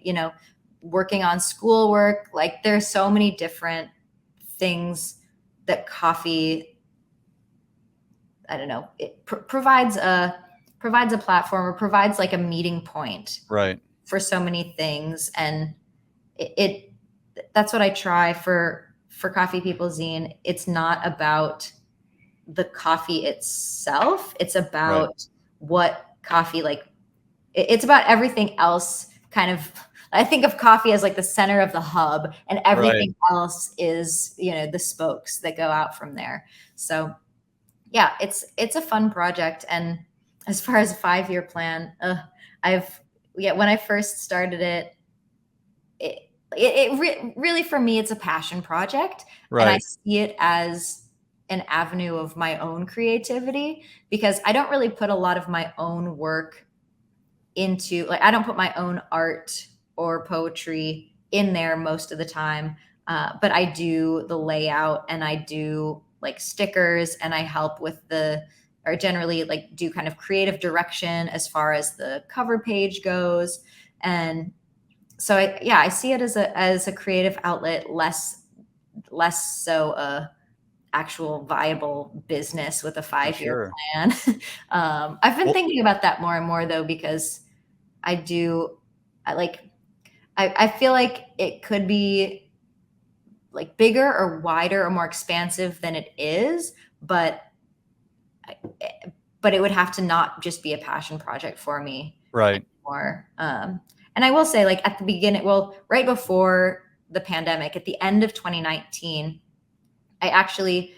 working on schoolwork. Like there's so many different things that coffee, I don't know, it provides a platform or provides like a meeting point Right. for so many things. And it that's what I try for Coffee People Zine. It's not about the coffee itself. It's Right. about what coffee like it's about everything else kind of. I think of coffee as like the center of the hub and Right. everything else is, the spokes that go out from there. So yeah, it's a fun project. And as far as a 5-year plan, I've when I first started it really for me it's a passion project, and I Right. see it as an avenue of my own creativity because I don't really put a lot of my own work into, like, I don't put my own art or poetry in there most of the time, but I do the layout and I do like stickers and I help with or generally like do kind of creative direction as far as the cover page goes. And so I see it as a creative outlet, less so a actual viable business with a For 5-year sure. plan. I've been Well, thinking about that more and more though, because I do, I like, I feel like it could be like bigger or wider or more expansive than it is, but it would have to not just be a passion project for me Right. anymore. And I will say, like at the beginning, well, right before the pandemic, at the end of 2019, I actually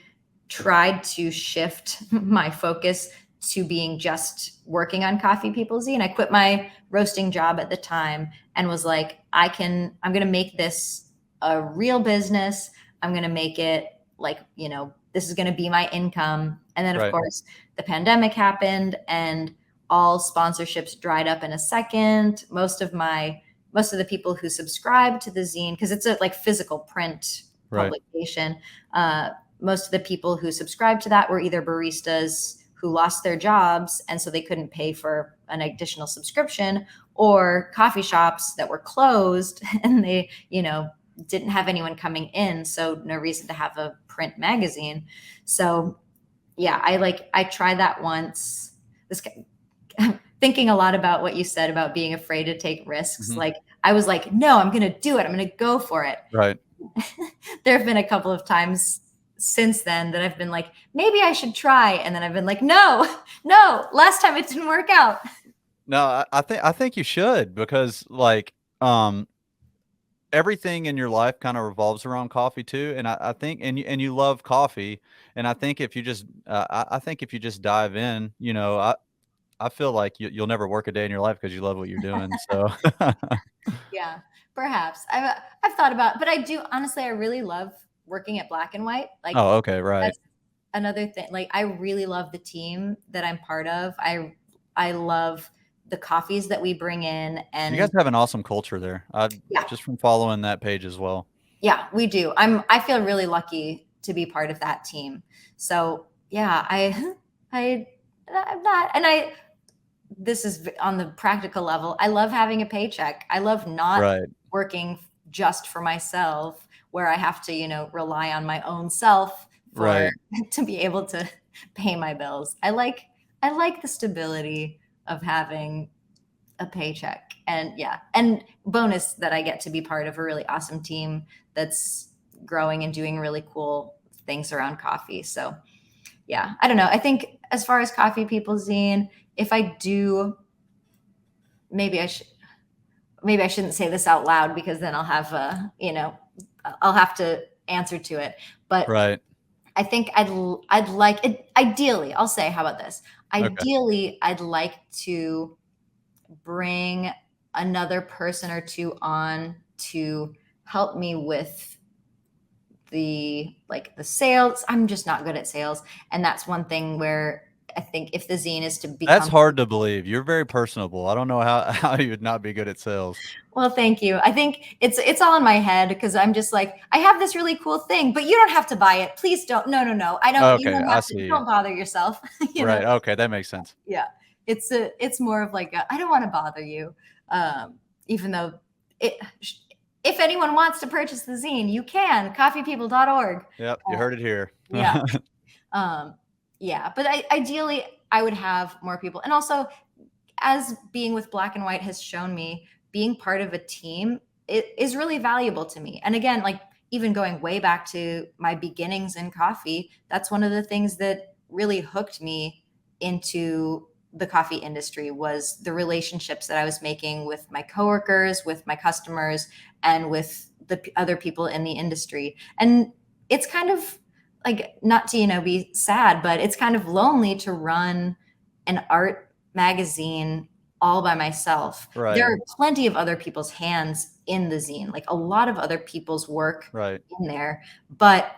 tried to shift my focus to being just working on Coffee People Zine. I quit my roasting job at the time and was like, I'm going to make this a real business. I'm going to make it like, this is going to be my income. And then, of Right. course, the pandemic happened and all sponsorships dried up in a second. Most of the people who subscribe to the zine, because it's a like physical print Right. publication, most of the people who subscribed to that were either baristas who lost their jobs and so they couldn't pay for an additional subscription, or coffee shops that were closed and they, didn't have anyone coming in, so no reason to have a print magazine. So yeah, I tried that once. This thinking a lot about what you said about being afraid to take risks. Hmm. Like I was like, no, I'm going to do it. I'm going to go for it. Right. There have been a couple of times since then that I've been like, maybe I should try. And then I've been like, no, no, last time it didn't work out. No, I think you should, because like everything in your life kind of revolves around coffee too. And I think, and you love coffee. And I think if you just I think if you just dive in, I feel like you'll never work a day in your life because you love what you're doing. So Yeah, perhaps. I've thought about, but I do honestly, I really love working at Black and White. Like oh, okay, right. that's another thing. Like I really love the team that I'm part of. I love the coffees that we bring in, You guys and have an awesome culture there. yeah, Just from following that page as well. yeah, we do. I feel really lucky to be part of that team. So yeah, I'm not, and this is on the practical level. I love having a paycheck. I love not Right. working just for myself, where I have to, rely on my own self for Right. to be able to pay my bills. I like the stability of having a paycheck. And yeah, and bonus that I get to be part of a really awesome team that's growing and doing really cool things around coffee. So yeah, I don't know. I think as far as Coffee People Zine, if I do, maybe I shouldn't say this out loud because then I'll have to answer to it. But Right. I think I'd like it. Ideally, I'll say, how about this? Okay. Ideally, I'd like to bring another person or two on to help me with the sales. I'm just not good at sales, and that's one thing where I think if the zine is to That's become, hard to believe. You're very personable. I don't know how how you would not be good at sales. well, thank you. I think it's all in my head because I'm just like, I have this really cool thing, but you don't have to buy it. Please don't. No, no, no. I don't. You Okay, don't I have to. see. Don't bother yourself. Right. Okay, that makes sense. Yeah. It's more of like I don't want to bother you, even though it. If anyone wants to purchase the zine, you can. Coffeepeople.org. Yep, you heard it here. Yeah. Um, yeah, but ideally, I would have more people. And also, as being with Black and White has shown me, being part of a team is really valuable to me. And again, like even going way back to my beginnings in coffee, that's one of the things that really hooked me into the coffee industry was the relationships that I was making with my coworkers, with my customers, and with the other people in the industry. And it's kind of like, not to be sad, but it's kind of lonely to run an art magazine all by myself. There Right. are plenty of other people's hands in the zine, like a lot of other people's work Right. in there, but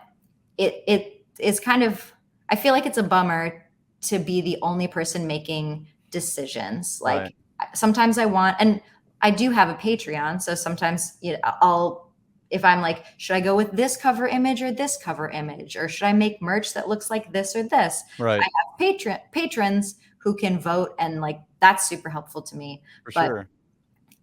it is kind of, I feel like it's a bummer to be the only person making decisions. Right. Like sometimes I want, and I do have a Patreon, so sometimes I'll, if I'm like, should I go with this cover image or this cover image, or should I make merch that looks like this or this? I Right. have patrons who can vote, and like that's super helpful to me. For But sure.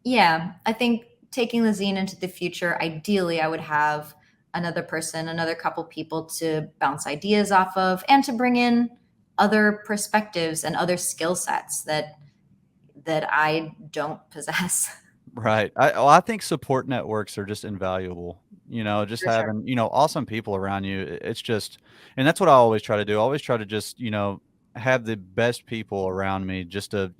yeah, I think taking the zine into the future, ideally, I would have another person, another couple people to bounce ideas off of, and to bring in other perspectives and other skill sets that I don't possess. Right. I think support networks are just invaluable. just For sure. having, awesome people around you. It's just, and that's what I always try to do. I always try to just, have the best people around me just to,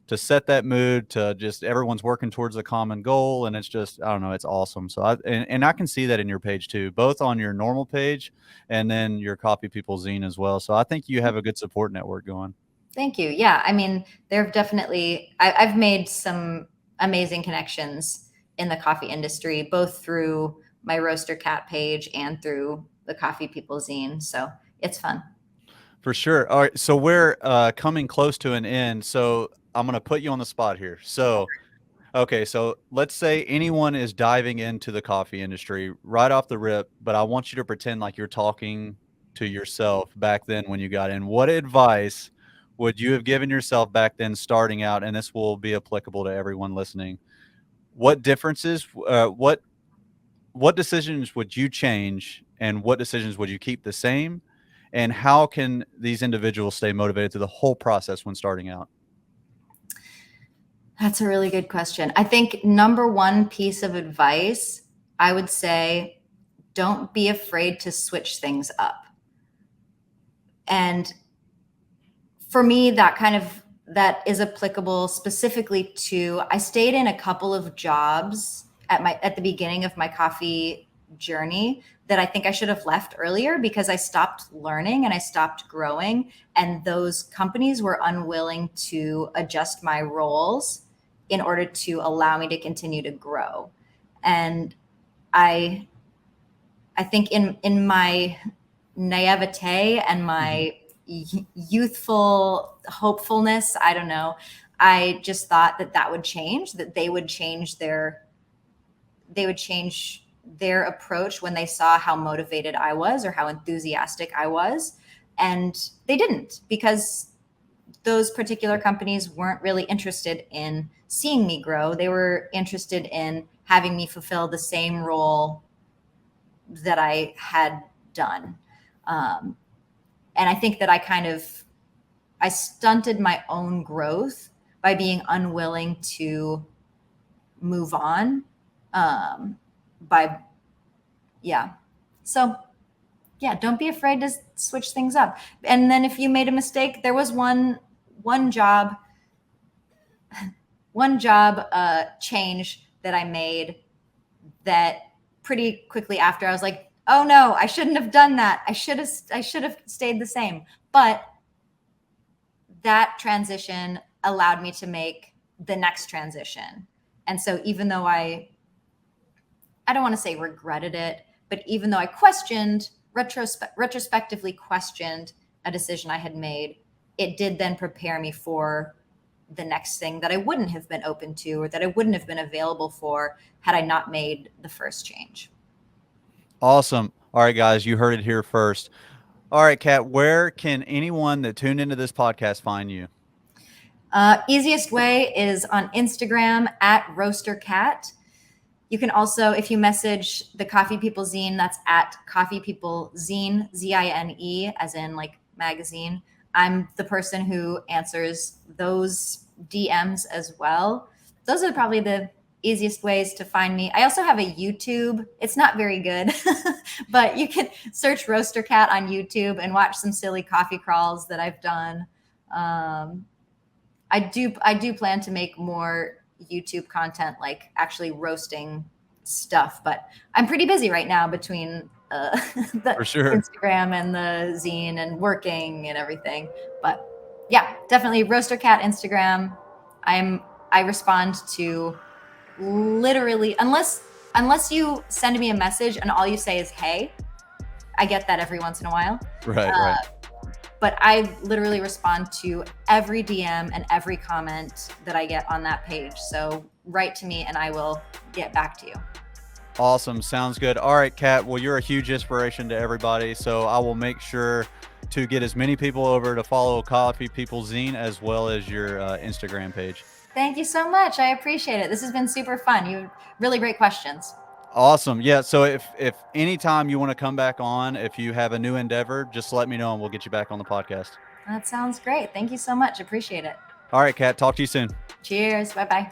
to set that mood, to just everyone's working towards a common goal. And it's just, I don't know, it's awesome. So and I can see that in your page too, both on your normal page and then your Coffee People zine as well. So I think you have a good support network going. Thank you. Yeah, I mean, there have definitely I've made some amazing connections in the coffee industry, both through my Roasterkat page and through the Coffee People zine. So it's fun. For sure. All right. So we're coming close to an end. So I'm going to put you on the spot here. So, okay. So let's say anyone is diving into the coffee industry right off the rip, but I want you to pretend like you're talking to yourself back then when you got in. What advice would you have given yourself back then starting out? And this will be applicable to everyone listening. What differences, what decisions would you change and what decisions would you keep the same? And how can these individuals stay motivated through the whole process when starting out? That's a really good question. I think number one piece of advice, I would say, don't be afraid to switch things up. And for me, that is applicable specifically to, I stayed in a couple of jobs at the beginning of my coffee journey that I think I should have left earlier because I stopped learning and I stopped growing, and those companies were unwilling to adjust my roles in order to allow me to continue to grow. And I think in my naivete and my youthful hopefulness, I don't know, I just thought that would change, that they would change their approach when they saw how motivated I was or how enthusiastic I was. And they didn't, because those particular companies weren't really interested in seeing me grow. They were interested in having me fulfill the same role that I had done. And I think that I stunted my own growth by being unwilling to move on. So yeah, don't be afraid to switch things up. And then if you made a mistake, there was one job change that I made that pretty quickly after I was like, oh no, I shouldn't have done that. I should have stayed the same. But that transition allowed me to make the next transition. And so even though I don't want to say regretted it, but even though I retrospectively questioned a decision I had made, it did then prepare me for the next thing that I wouldn't have been open to or that I wouldn't have been available for had I not made the first change. Awesome. All right, guys, you heard it here first. All right, Kat, where can anyone that tuned into this podcast find you? Easiest way is on Instagram at Roasterkat. You can also, if you message the Coffee People zine, that's at Coffee People Zine, Zine, as in like magazine. I'm the person who answers those DMs as well. Those are probably the easiest ways to find me. I also have a YouTube. It's not very good, but you can search Roasterkat on YouTube and watch some silly coffee crawls that I've done. I do plan to make more YouTube content, like actually roasting stuff, but I'm pretty busy right now between the For sure. Instagram and the zine and working and everything. But yeah, definitely Roasterkat Instagram. I respond to literally, unless you send me a message and all you say is hey. I get that every once in a while. Right. But I literally respond to every DM and every comment that I get on that page. So write to me and I will get back to you. Awesome. Sounds good. All right, Kat. Well, you're a huge inspiration to everybody. So I will make sure to get as many people over to follow Coffee People Zine as well as your Instagram page. Thank you so much. I appreciate it. This has been super fun. You really great questions. Awesome. Yeah. So if anytime you want to come back on, if you have a new endeavor, just let me know and we'll get you back on the podcast. That sounds great. Thank you so much. Appreciate it. All right, Kat. Talk to you soon. Cheers. Bye-bye.